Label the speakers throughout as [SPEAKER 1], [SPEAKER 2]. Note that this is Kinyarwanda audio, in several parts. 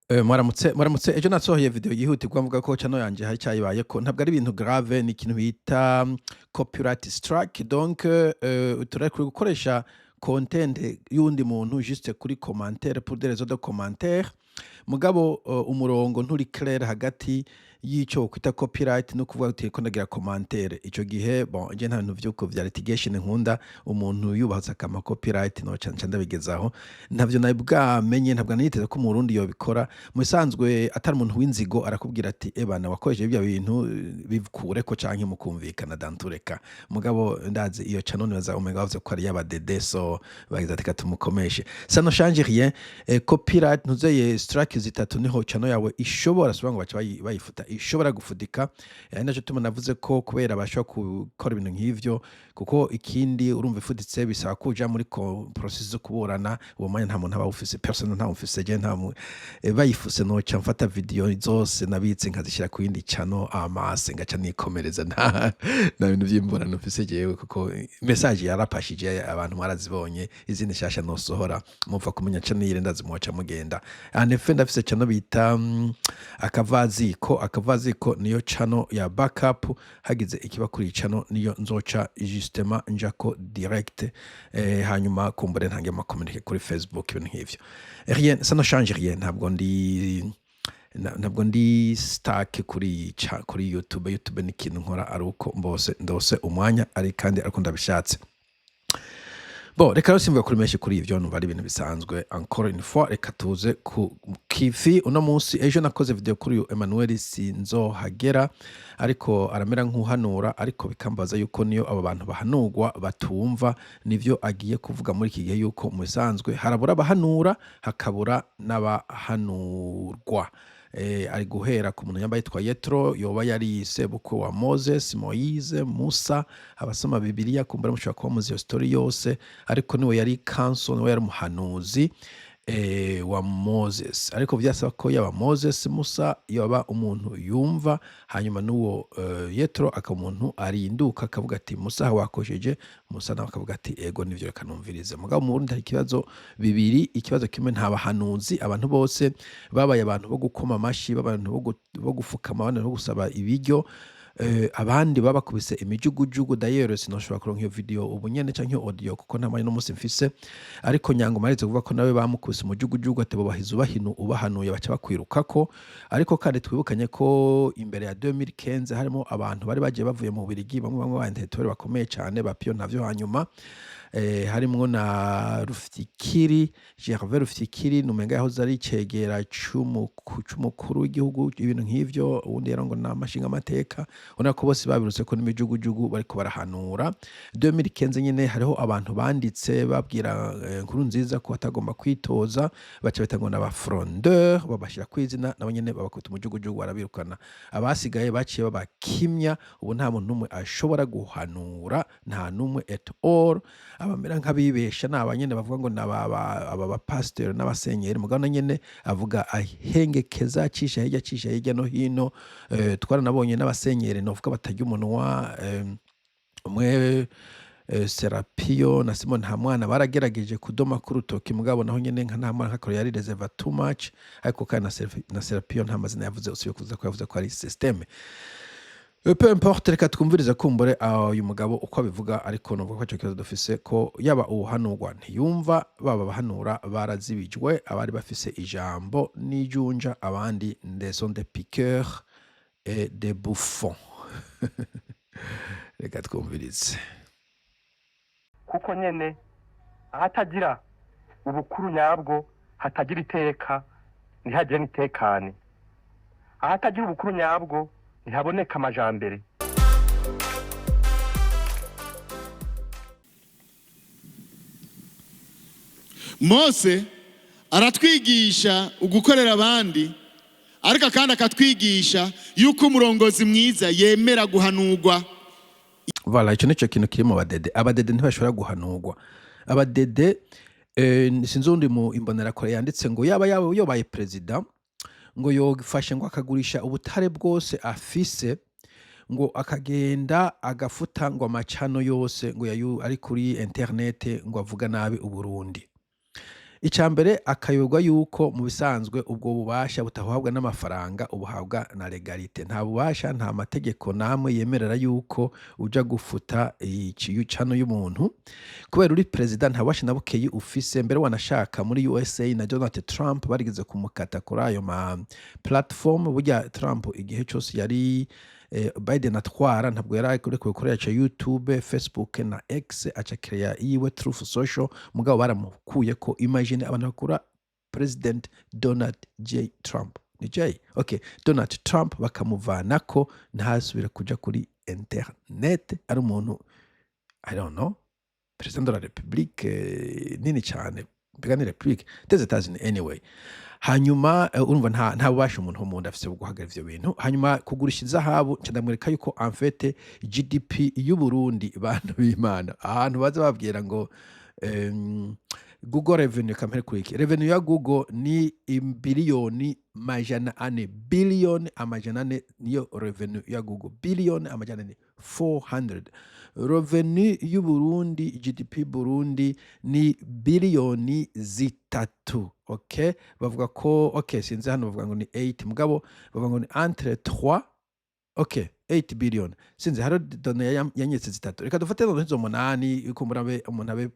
[SPEAKER 1] Mwaramutse ejo nasohoye video yihutirwa mvuga ko channel yanje hari cyayibayeko ntabwo ari ibintu grave ni ikintu bita copyright strike donc turari gukoresha content y'undi muntu juste kuri commentaire pour des raisons de commentaire mugabo umurongo nturi clair hagati y'ico kwita copyright no kuvuga uti ko ndagira commentaire ico gihe bon je nta bintu vyuko vya litigation nkunda umuntu yubaza kama copyright no canca ndabigezaho ntavyo nabi bwamenye ntabwo niteze ko mu Burundi yobikora mu bisanzwe atari umuntu w'inzigo arakubwira ati ebana wakoresheje ibyo bintu bivukure ko canke mukumvikana dantureka mugabo ndazi iyo channel nibaza omega bavuze ko ari y'abadede so bagize ati katumukomeshe ça ne change rien copyright ntuzeye strike zitatu niho channel yawe ishobora sobango baca bayifuta ishobora gufudika naje tuma navuze ko kubera bashobora gukora ibintu nk'ivyo kuko ikindi urumva ifuditse bisaba kuja muri process zo kuburana uwo mwanya nta muntu aba ufise personal nta ufise je nta bayifuse noca mfata video zose nabitse nkazishyira ku yindi channel amase ngaca nikomereza na bintu vy'imburano mfise jewe kuko message yarapashije abantu mwarazibonye izindi shasha nosohora mupfa kumenya channel yire ndazimwaca mugenda anefe ndafise channel bita akavaziko niyo channel ya backup hagize ikiba kuri channel niyo nzoca justement njako direct hanyuma kumbure ntange amakomunike kuri Facebook ibintu nk'ivyo rien ça ne change rien ntabwo ndi stuck kuri YouTube ni ikintu nkora ari uko ndose umwanya ari kandi ariko ndabishatse bon reka rero simvuga kuri menshi kuri ivyo numva ari ibintu bisanzwe encore une fois reka tuze ku kifi uno munsi ejo nakoze video kuri Emmanuel Sinzohagera ariko aramera nk'uhanura ariko bikambaza yuko niyo aba bantu bahanurwa batumva nivyo agiye kuvuga muri iki gihe yuko mu bisanzwe harabura abahanura hakabura n'abahanurwa ari guhera ku muntu yambaye yitwa Yetro yoba yari sebukwe wa Moses, Moise, Musa abasoma Bibiliya kumbura mushobora kuba muzi iyo story yose ariko niwe yari counsel niwe yari umuhanuzi wa Moses ariko vyasaba ko yaba Moses Musa yoba umuntu yumva hanyuma nuwo Yetro akamuntu arinduka akavuga ati Musa wakosheje Musa nawe akavuga ati ego nivyo reka numvirize mugabo mu Burundi hari ikibazo bibiri ikibazo kimwe nta bahanuzi abantu bose babaye abantu bo gukoma amashi babantu bo gufukama abantu bo gusaba ibiryo abandi babakubise imijugujugu d'ailleurs sinoshobora kuronka iyo video ubunyene canke audio kuko ntamanye no musi mfise ariko nyango mareze kuvuga ko nawe bamukubise umujugujugu atebo bahizu ubahanuye baca bakwirukako ariko kandi twibukanye ko imbere ya 2015 harimo abantu bari bagiye bavuye mu Bubiligi bamwe bantetore bakomeye cyane bapio ntavyo hanyuma harimwo na Rufyikiri Gervais Rufyikiri numenga yahoze ari cegera c'umukuru w'igihugu ibintu nk'ivyo ubundi yarongo namashinga amateka ubona ko bose babirutse ko n'imijugujugu bariko barahanura 2015 nyene hariho abantu banditse babwira nkuru nziza ko atagomba kwitoza baca betango na ba frondeur babashira kwizina nabo nyene babakuta umujugujugu barabirukana abasigaye baciye babakimya ubu nta muntu numwe ashobora guhanura nta numwe at all abamera nk'abibesha n'abanyene bavuga ngo aba pasteur n'abasenyeri mugana nyene avuga ahengekeza acisha hirya no hino twaranabonye n'abasenyeri novuga batajya umunwa umwe Serapio na Simon Hamwana baragerageje kudoma ku rutoki mugabo naho nyene nka nta mwana nkakora yari reserve too much ariko kana na Serapio nta mazina yavuze usiye kuza ko yavuze ko ari systeme peu importe reka twumviriza kumbure uyu mugabo uko abivuga ariko novuga ko ico kibazo dufise ko yaba uhanurwa ntiyumva baba bahanura barazibijwe abari bafise ijambo n'ijunja abandi sont des piqueurs et des bouffons reka twumvirize
[SPEAKER 2] kuko nyene ahatagira ubukuru nyabwo hatagira iteka ntihagire nitekane ahatagira ubukuru nyabwo ntihaboneka amajambere
[SPEAKER 3] Mose aratwigisha ugukorera abandi ariko kandi akatwigisha yuko umurongozi mwiza yemera guhanurwa
[SPEAKER 1] voilà ico nico kintu kiri mu abadede ntibashobora guhanurwa abadede sinzi undi mu imbonera kore yanditse ngo yaba yobaye president ngo yogifashe ngo akagurisha ubutare bwose afise ngo akagenda agafuta ngo amacano yose ngo ari kuri internet ngo avuga nabi uburundi icambere akayoberwa yuko mu bisanzwe ubwo bubasha butahabwa n'amafaranga ubuhabwa na legalite, nta bubasha nta mategeko namwe yemerera yuko uja gufuta icano y'umuntu kubera uri president nta bubasha na bukeyi ufise. Mbere wanashaka muri USA na Donald Trump barigeze kumukata kuri ayo ma platform. Burya Trump igihe cyose yari Biden atwara ntabwo yari ariko gukoresha YouTube, Facebook na X, aca create yiwe Truth Social, mugabo baramukuye ko. Imagine abantu bakura President Donald J Trump ni J, okay, Donald Trump bakamuvanako ntasubire kuja kuri internet, ari umuntu I don't know, President de la République nini cyane, mbega ni République des États-Unis anyway. Hanyuma urumva nta bubasha umuntu wo munda afise bwo guhagarika ivyo bintu. Hanyuma kugurisha izahabu ndamwereka yuko en fait GDP y'u Burundi bantu b'Imana ahantu baza babwira ngo Google revenue kamere kuriki revenue ya Google ni billion majana ane, billion amajana ane niyo revenue ya Google, billion amajana ane 400. Revenue y'u Burundi GDP Burundi ni billioni zitatu. Okay, bavuga ko okay, sinzi hano bavuga ngo ni 8 mugabo bavuga ngo ni entre 3, okay, 8 billion sinzi haro done yanyetse zitatu. Reka dufate no hizo 8 ikumbura umuntu abe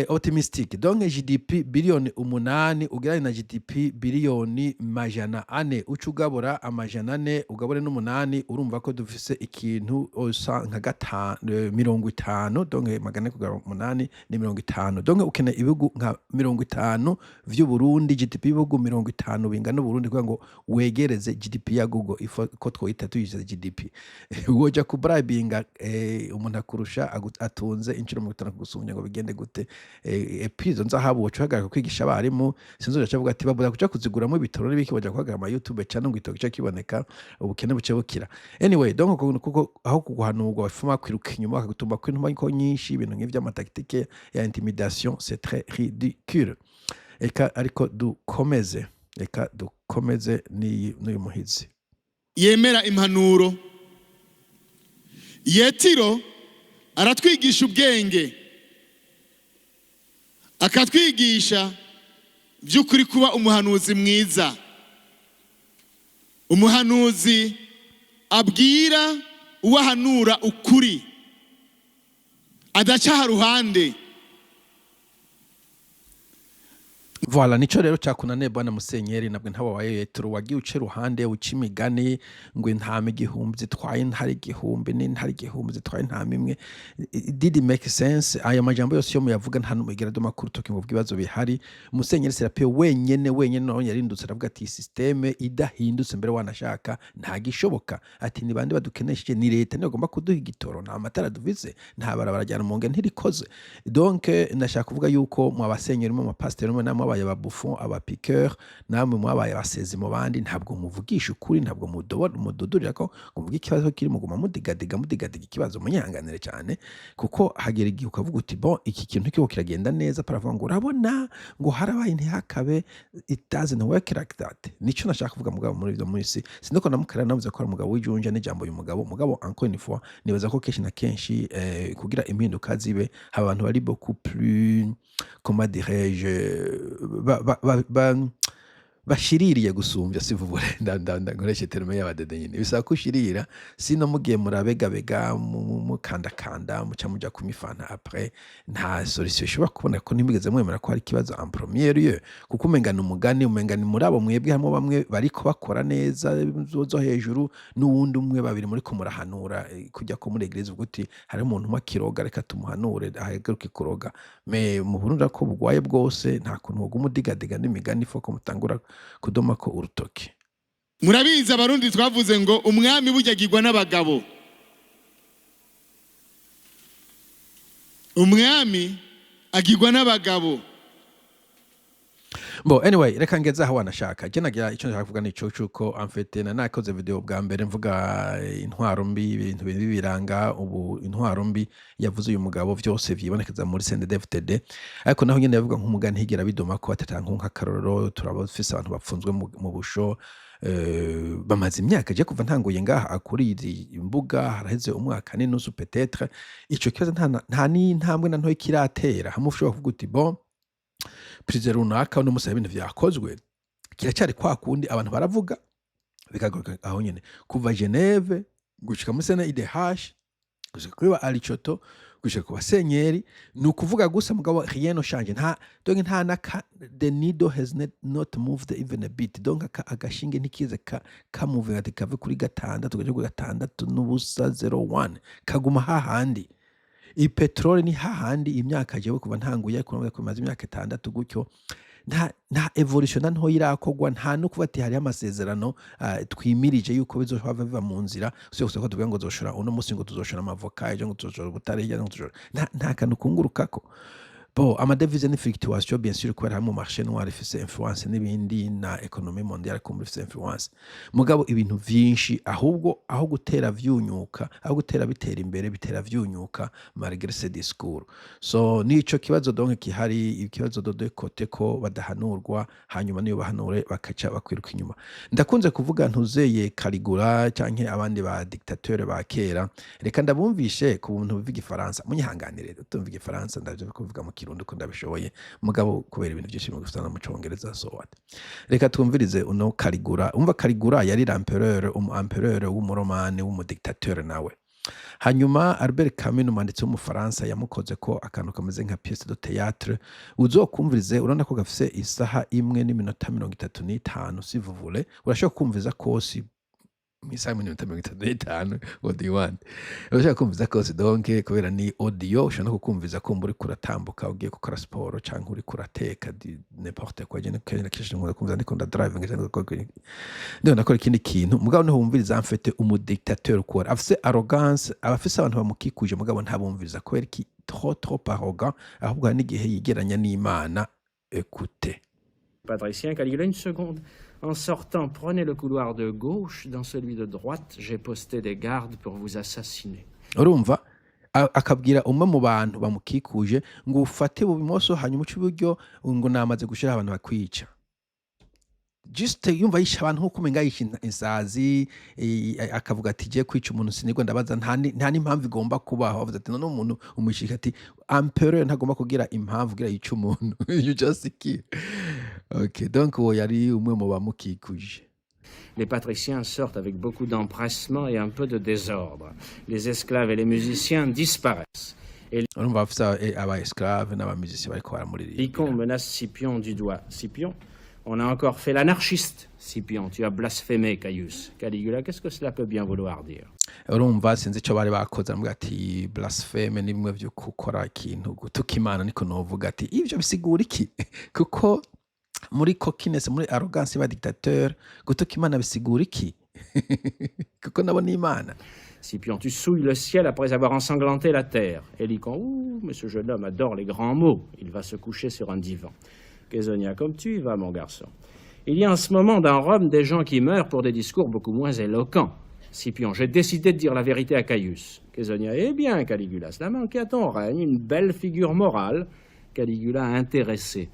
[SPEAKER 1] optimistic. Donc GDP billioni 8 ugeranye na GDP billioni majana ane, ucugabura amajana ane ugabure n'8 urumva ko dufise ikintu osa nka 50. Donc magana kugabura 8 ni 50. Donc ukene ibihugu nka 50 vy'u Burundi, GDP ibihugu 50 bingana Burundi kugira ngo wegereze GDP ya Google ifo ko twoyita tuyise GDP. Woja ku bribinga umuntu akurusha atunze inshuro 50 kugusumya ngo bigende gute? Epizo nzahabu wacuhagarika kwigisha abarimu sinzoja cavuga ati babuza kuja kuziguramo ibitoro n'ibiki baja kuhagarika ama YouTube channel ngo itoke kiboneka ubukene buce bukira. Anyway, donc kuko aho kuguhanurwa bafuma kwiruka inyuma bakagutuma kwintuma ko nyinshi ibintu nk'ivya amatakitike ya intimidation, c'est très ridicule. Eka ariko dukomeze n'uyu muhizi
[SPEAKER 3] yemera impanuro. Yetiro aratwigisha ubwenge, akatwigisha by'ukuri kuba umuhanuzi mwiza, umuhanuzi abwira uwahanura ukuri adacaha ruhande.
[SPEAKER 1] Voilà, nico rero cyakunaniye bwana Musenyeri nabwo ntaba wa Yetro wagiye uce ruhande uca imigani ngo intama igihumbi zitwaye intare igihumbi n'intare igihumbi zitwaye intama imwe. Did it make sense? Aya majambo yose yo muyavuga nta numugera do makuru toki ngo bwibazo bihari. Musenyeri Serapiyo wenyene no yarindutse aravuga ati systeme idahindutse mbere wanashaka nta gishoboka. Ati ni bande badukenesheje ni leta niyo gomba kuduha igitoro, nta matara duvize, nta barabara jyana mu nge ntirikoze. Donc ndashaka kuvuga yuko mu abasenyeri mu mapasteur mu namwe aba buffon aba piqueur namwe mwabaye abasezi mu bandi ntabwo muvugisha ukuri, ntabwo mudodurira ko muvuga ikibazo kiri muguma mudigadiga ikibazo munyanganire cyane, kuko hagera igihe ukavuga uti bon iki kintu kiko kiragenda neza paravuga ngo urabona ngo harabaye ntihakabe, it doesn't work like that. Nico nashaka kuvuga mugabo muri byo muri si sindiko namukara navuze ko ari umugabo w'ijunja n'ijambo y'umugabo encore une fois nibaza ko kenshi na kenshi kugira impinduka zibe abantu bari beaucoup plus comment dirais-je bashiririye gusumbya sivubure ndangoreshe terme y'abadede nyine bisaba kushirira sino mugiye murabegabega mukandakanda muca muja kumifana après nta solution ishobora kubona ko nimigeze mwemera ko hari kibazo en premier lieu, kuko umengana umugani umengana murabo mwebwe hamwe bamwe bariko bakora neza zo hejuru n'uwundi umwe babiri muri ko murahanura kujya ko muri eglise uguti hari umuntu makiroga reka tumuhanure ahegeruke kuroga me mu Burundi ko bugwaye bwose nta kuntu wo gumudigadiga n'imigani foko mutangura kudoma ko urutoki.
[SPEAKER 3] Murabizi abarundi twavuze ngo umwami bujyagirwa n'abagabo. Umwami agirwa n'abagabo.
[SPEAKER 1] Bo anyway reka ngeze aho wanashaka je nagira ico nshaka kuvuga nico cuko en fait nakoze video bwa mbere mvuga intwaro mbi ibintu bibi biranga ubu intwaro mbi yavuze uyu mugabo vyose vyibonekeza muri CNDD-FDD ariko naho nyene yavuga nk'umugani higera bidoma ko batatanga nk'akarorero turabafise abantu bapfunzwe mu busho bamaze imyaka je kuva ntanguye ngaha akuri imbuga haraheze umwaka n'inusu peut-être ico kibazo nta n'intambwe na ntoyi kiratera hamwe ushobora kuvuga uti bon perezida runaka uno musi ibintu vyakozwe kiracyari kwa kundi abantu baravuga bikagaruka aho nyene kuva Geneve gushika muri CNIDH gushika kuri ba Alichoto gushika ku basenyeri ni ukuvuga gusa mugabo rien ne change nta na the needle has not moved even a bit donc agashinge ntikize ka moving ati kave kuri gatandatu gaje kuri gatandatu n'ubusa 01 kaguma hahandi ipetrole ni hahandi imyaka jewe kuva ntanguye kuronka kumaze imyaka 6 gutyo nta evolution nto irakogwa nta no kuba ati hari amasezerano twimirije yuko bizohava biva mu nzira so ko tuvuga ngo zoshora uno musi ngo tuzoshora amavoka ejo ngo tuzoshora butare ejo ngo tuzoshora nta kantu kungurukako bo amadevize ni fluctuation bien sûr kubera mu marché noir ifise influence n'ibindi na economie mondiale comme ifise influence mugabo ibintu vyinshi ahubwo aho gutera vyunyuka aho gutera bitera imbere bitera vyunyuka malgré ce discours so nico kibazo donc kihari ikibazo de côté ko badahanurwa hanyuma niyo bahanure bakaca bakwiruka inyuma ndakunze kuvuga ntuzeye Caligula canke abandi ba dictateur ba kera reka ndabumvishe ku buntu bivuga ifaransa munyihanganire tumva ifaransa ndavyo kuvuga mu Kirundi ko ndabishoboye mugabo kubera ibintu byinshi mu gufitana mu Congereza so what reka twumvirize uno Caligula umva Caligula yari l'empereur w'umuromane w'umudictateur nawe hanyuma Albert Camus umwanditsi w'umufaransa yamukoze ko akantu kameze nka pièce de théâtre uzokumvirize urabona ko gafise isaha imwe n'iminota 35 si vous voulez urashaka kumviza kosi misa minota 35 what do you want urashaka kumviza kose donc kubera ni audio ushaka kukumviza ko muri kuratambuka ugiye gukora sport cyangwa uri kurateka n'importe quoi je ne kishe ngo kumviza ndiko nda driving ndio nakora ikindi kintu mugabo no humviriza mfete umudictateur ko afise arrogance abafise abantu bamukikuje mugabo ntabumviriza kubera ki trop arrogant ahubwo n'igihe yigeranya n'Imana écoutez
[SPEAKER 4] Patricien Caligula, une seconde. En sortant, prenez le couloir de gauche, dans celui de droite, j'ai posté des gardes pour vous assassiner.
[SPEAKER 1] urumva akabwira umwe mu bantu bamukikuje ngo ufate bumoso hanyuma uce iburyo ngo namaze gushira abantu bakwica just yumva yisha abantu nko kumenga yisha insazi akavuga ati je kwica umuntu sinigwa ndabaza nta n'impamvu igomba kubaho avuze ati none umuntu umushika ati empereur ntagomba kugira impamvu kugira yica umuntu you just kill okay donc wo yari umwe mu bamukikuje.
[SPEAKER 4] Les patriciens sortent avec beaucoup d'empressement et un peu de désordre. Les esclaves et les musiciens disparaissent. Et Lycon menace Scipion du doigt. Scipion, on a encore fait l'anarchiste. Scipion, tu as blasphémé Caius. Caligula, qu'est-ce que cela peut bien vouloir dire?
[SPEAKER 1] urumva sinzi ico bari bakoze aramubwira ati blaspheme ni bimwe vyo gukora ikintu gutuka Imana niko novuga ati ivyo bisigura iki kuko muri coquiness muri arrogance ba dictateur gutuka Imana bisigura iki kuko nabo ni Imana.
[SPEAKER 4] Scipion, tu souilles le ciel après avoir ensanglanté la terre. Et Lycon, ouh, mais ce jeune homme adore les grands mots. Il va se coucher sur un divan. Caesonia, comme tu y vas, mon garçon. Il y a en ce moment dans Rome des gens qui meurent pour des discours beaucoup moins éloquents. Scipion, j'ai décidé de dire la vérité à Caius. Caesonia, eh bien, Caligula, cela manque à ton règne, une belle figure morale. Caligula intéressé.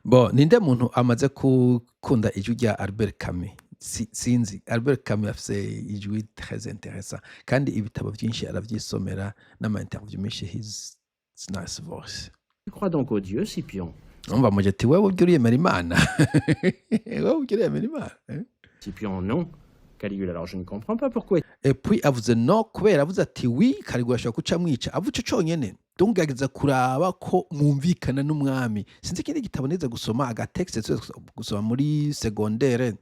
[SPEAKER 1] Bon, ninde muntu amaze kukunda ijwi rya Albert Camus? Sinzi. Albert Camus afise ijwi très intéressant kandi ibitabo byinshi aravyisomera n'ama-interview menshi his nice voice.
[SPEAKER 4] Tu crois donc au Dieu, Scipion?
[SPEAKER 1] Umva muje ati wewe ubyo uriyemera Imana? Wewe ubyo uriyemera Imana?
[SPEAKER 4] Scipion, non. Caligula, alors je ne comprends pas pourquoi.
[SPEAKER 1] Et puis avuze no kubera avuze ati oui Caligula ashaka kuca mwica avuce conyene dongageza kuraba ko mwumvikana n'umwami sinzi ikindi gitabo neza gusoma agatext gusoma muri secondaire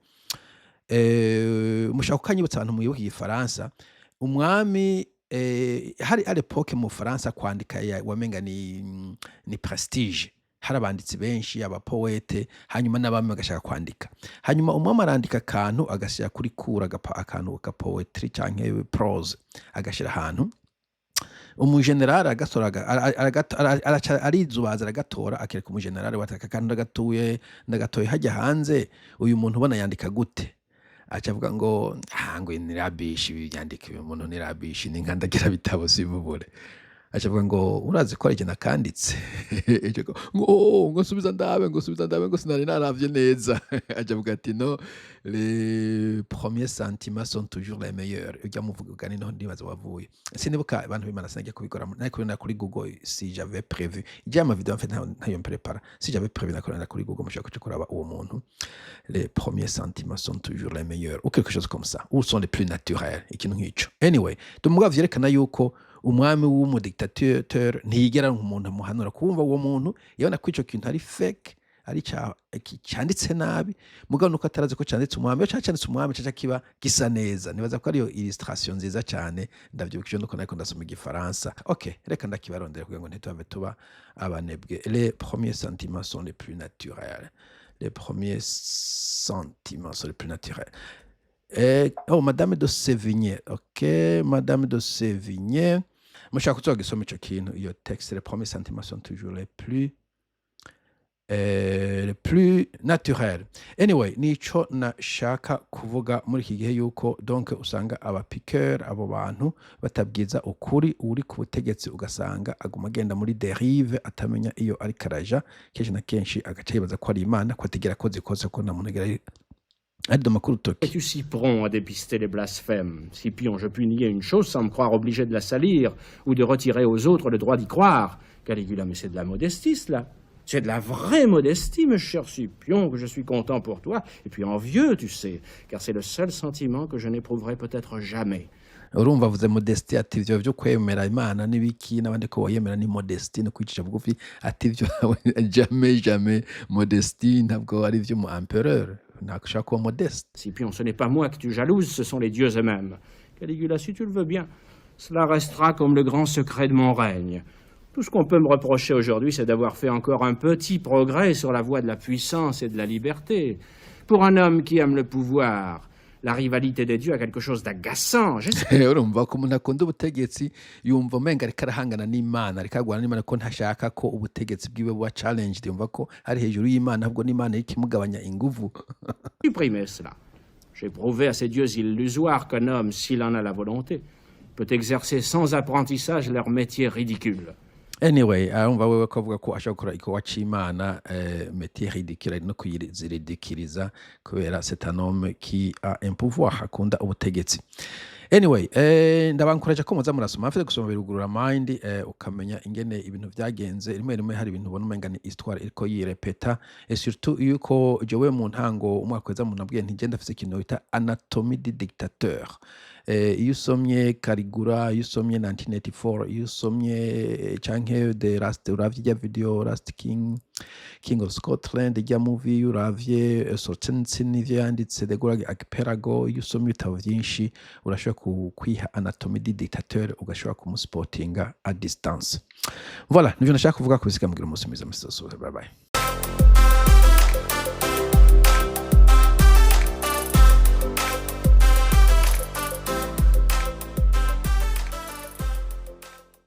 [SPEAKER 1] mushaka kanyibutsa abantu muyoboye ifaransa umwami hari à l'époque mu Faransa kwandika wamenga ni prestige hari abanditsi benshi abapoete hanyuma n'abami bagashaka kwandika hanyuma umwami arandika akantu agashira kuri kura akantu ka poetry canke prose agashira ahantu umujenerali agatora arizubaza aragatora akereka umujenerali wataka kandi ndagatoye hajya hanze uyu muntu ubona yandika gute aca avuga ngo ngo ni rabishi ibi byandika uyu muntu ni rabishi ni nkandagira bitabo sibubure aca avuga ngo urazi ko arigena kanditse ngo subiza ndabe ngo sinari naravye neza aca avuga ati no les premiers sentiments sont toujours les meilleurs ujya muvuga ugani no ndibaza wavuye sinibuka abantu bimana sinajya kubikora nakuri kuri Google si j'avais prévu ijya ama video en fait ntayo prépara si j'avais prévu nakora kuri Google mushaka kuraba uwo muntu les premiers sentiments sont toujours les meilleurs ou quelque chose comme ça ou sont les plus naturels ikintu nk'ico anyway tumuga vyerekana yuko umwami w'umudictateur ntiyigera nk'umuntu amuhanura kumva uwo muntu yabona ko ico kintu ari fake ari cyanditse nabi mugabo nuko atarazi ko cyanditse umwami cyanditse umwami caca kiba gisa neza nibaza ko ariyo illustration nziza cyane ndavyukije nuko nako ndasoma igifaransa okay reka ndakibarondera kugira ngo ntitube tuba abanebwe les premiers sentiments sont les plus naturels les premiers sentiments sont les plus naturels. Madame de Sévigné. Ok, Madame de Sévigné. Mushaka kuzogisoma ico kintu iyo texte les premiers sentiments sont toujours les plus naturels. Anyway, nico nashaka kuvuga muri iki gihe yuko donc usanga abapiqueur abo bantu batabwiza ukuri uri ku butegetsi ugasanga aguma agenda muri dérive atamenya iyo ari karaja kenshi na kenshi agaca yibaza ko ari Imana ko ategera ko zikose ko nta muntu agera
[SPEAKER 4] Es-tu si prompt à dépister les blasphèmes? Scipion, je puis nier une chose sans me croire obligé de la salir ou de retirer aux autres le droit d'y croire. Caligula, mais c'est de la modestie, cela. C'est de la vraie modestie, mon cher Scipion, que je suis content pour toi, et puis envieux, tu sais, car c'est le seul sentiment que je n'éprouverai peut-être jamais.
[SPEAKER 1] urumva avuze modestie ati ivyo byo kwemera Imana n'ibiki n'abandi ko wayemera ni modestie no kwicisha bugufi ati ivyo jamais modestie ntabwo ari ivyo mu empereur.
[SPEAKER 4] Scipion, ce n'est pas moi que tu jalouses, ce sont les dieux eux-mêmes. Caligula, si tu le veux bien, cela restera comme le grand secret de mon règne. Tout ce qu'on peut me reprocher aujourd'hui, c'est d'avoir fait encore un petit progrès sur la voie de la puissance et de la liberté. Pour un homme qui aime le pouvoir, la rivalité des dieux a quelque chose d'agaçant.
[SPEAKER 1] Urumva ko umuntu akunda ubutegetsi yumva umenga ariko arahangana n'Imana ariko agwana n'Imana ko ntashaka ko ubutegetsi bwiwe buba challenged yumva ko ari hejuru y'Imana ahubwo n'Imana ikimugabanya inguvu.
[SPEAKER 4] Supprimer cela. J'ai prouvé à ces dieux illusoires qu'un homme, s'il en a la volonté, peut exercer sans apprentissage leur métier ridicule.
[SPEAKER 1] Anyway, umva wewe ko avuga ko ashaka gukora ikowa c'Imana métier ridicule no kuyiridikiriza kubera c'est un homme qui a un pouvoir akunda ubutegetsi. Anyway, ndabankuraje ko muza murasoma afite gusoma birugurura mind ukamenya ingene ibintu vyagenze rimwe hari ibintu ubona umenga ni histoire iriko yirepeta et surtout yuko jewe mu ntango umwaka weza mu nabwiye nti genda afite ikintu bita anatomie du dictateur. Iyo usomye Caligula, iyo usomye 1984, iyo usomye canke The Last uravye ijya video Last King of Scotland ijya movie uravye Solzhenitsyn ivyo yanditse The Gulag Archipelago iyo usomye ibitabo vyinshi urashobora kwiha anatomie du dictateur ugashobora kumusportinga à distance. Voilà, nivyo nashaka kuvuga ku bisiga mugira umunsi mwiza bye bye.